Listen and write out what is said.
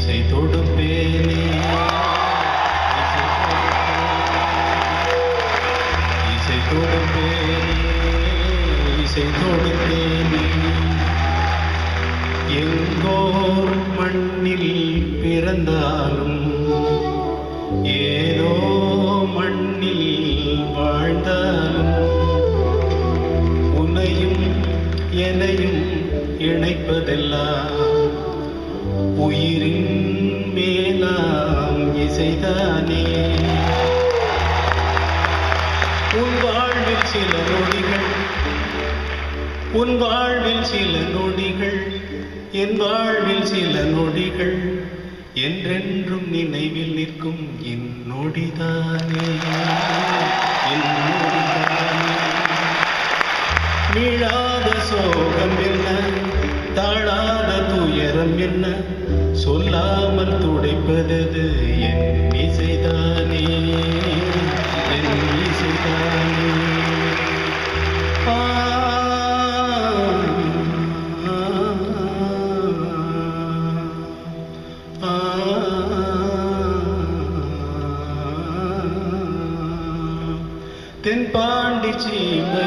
இசை தொடுப்பேனே இசை தொடுப்பேனே இசை தொடுப்பேனே எங்கோர் மண்ணில் பிறந்தாலும் ஏதோ மண்ணில் வாழ்ந்தாலும் உன்னையும் என்னையும் இணைப்பதெல்லாம் உயிரின் மேலாம் இசைதானே. உன் வாழ்வில் சில நொடிகள் உன் வாழ்வில் சில நொடிகள் என் வாழ்வில் சில நொடிகள் என்றென்றும் நினைவில் நிற்கும் என் நொடிதானே என் நொடிதானே. மீளாத சோகம் என்ன தாழாத துயரம் என்ன சொல்லாமல் துடைப்பது என் இசைதானே என் இசைதானே. தென்பாண்டி சீமை